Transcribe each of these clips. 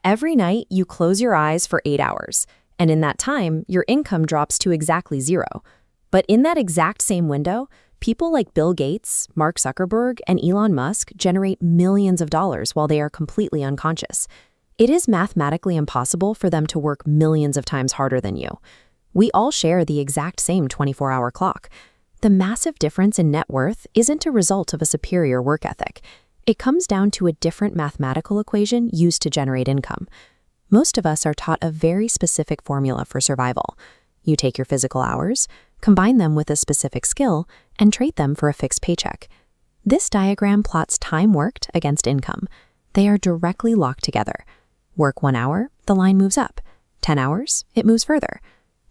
Every night, you close your eyes for 8 hours, and in that time, your income drops to exactly zero. But in that exact same window, people like Bill Gates, Mark Zuckerberg, and Elon Musk generate millions of dollars while they are completely unconscious. It is mathematically impossible for them to work millions of times harder than you. We all share the exact same 24-hour clock. The massive difference in net worth isn't a result of a superior work ethic. It comes down to a different mathematical equation used to generate income. Most of us are taught a very specific formula for survival. You take your physical hours, combine them with a specific skill, and trade them for a fixed paycheck. This diagram plots time worked against income. They are directly locked together. Work 1 hour, the line moves up. 10 hours, it moves further.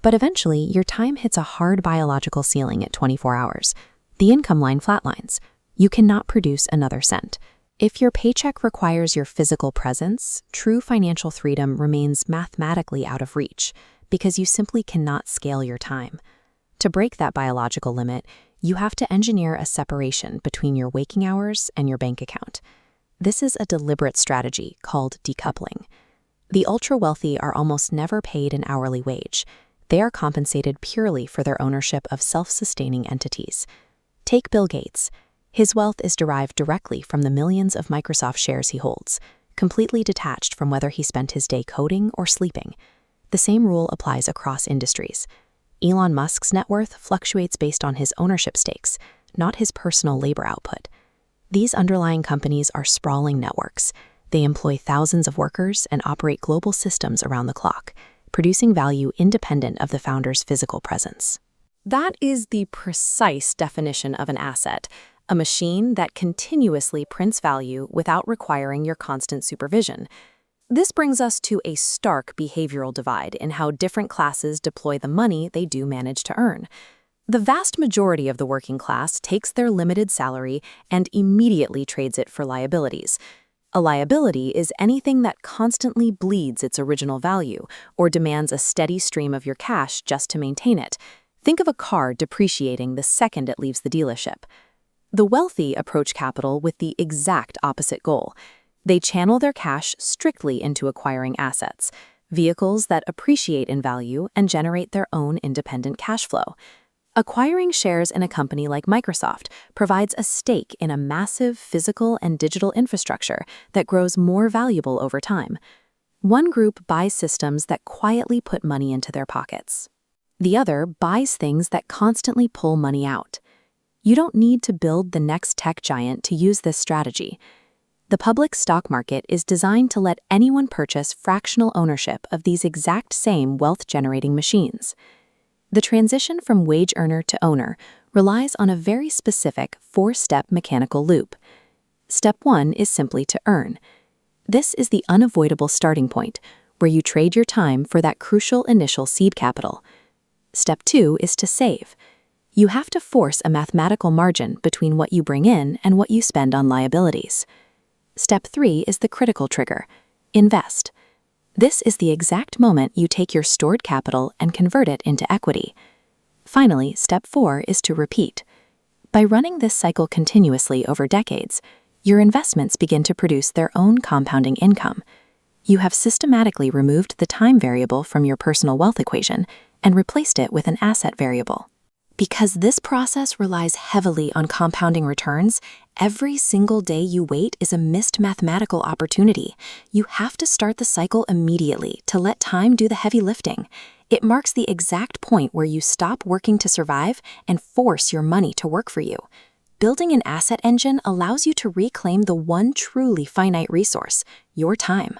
But eventually, your time hits a hard biological ceiling at 24 hours. The income line flatlines. You cannot produce another cent. If your paycheck requires your physical presence, true financial freedom remains mathematically out of reach because you simply cannot scale your time. To break that biological limit, you have to engineer a separation between your waking hours and your bank account. This is a deliberate strategy called decoupling. The ultra-wealthy are almost never paid an hourly wage. They are compensated purely for their ownership of self-sustaining entities. Take Bill Gates. His wealth is derived directly from the millions of Microsoft shares he holds, completely detached from whether he spent his day coding or sleeping. The same rule applies across industries. Elon Musk's net worth fluctuates based on his ownership stakes, not his personal labor output. These underlying companies are sprawling networks. They employ thousands of workers and operate global systems around the clock, producing value independent of the founder's physical presence. That is the precise definition of an asset, a machine that continuously prints value without requiring your constant supervision. This brings us to a stark behavioral divide in how different classes deploy the money they do manage to earn. The vast majority of the working class takes their limited salary and immediately trades it for liabilities. A liability is anything that constantly bleeds its original value or demands a steady stream of your cash just to maintain it. Think of a car depreciating the second it leaves the dealership. The wealthy approach capital with the exact opposite goal. They channel their cash strictly into acquiring assets, vehicles that appreciate in value and generate their own independent cash flow. Acquiring shares in a company like Microsoft provides a stake in a massive physical and digital infrastructure that grows more valuable over time. One group buys systems that quietly put money into their pockets. The other buys things that constantly pull money out. You don't need to build the next tech giant to use this strategy. The public stock market is designed to let anyone purchase fractional ownership of these exact same wealth-generating machines. The transition from wage earner to owner relies on a very specific 4-step mechanical loop. Step 1 is simply to earn. This is the unavoidable starting point, where you trade your time for that crucial initial seed capital. Step 2 is to save. You have to force a mathematical margin between what you bring in and what you spend on liabilities. Step 3 is the critical trigger: invest. This is the exact moment you take your stored capital and convert it into equity. Finally, step 4 is to repeat. By running this cycle continuously over decades, your investments begin to produce their own compounding income. You have systematically removed the time variable from your personal wealth equation and replaced it with an asset variable. Because this process relies heavily on compounding returns, every single day you wait is a missed mathematical opportunity. You have to start the cycle immediately to let time do the heavy lifting. It marks the exact point where you stop working to survive and force your money to work for you. Building an asset engine allows you to reclaim the one truly finite resource: your time.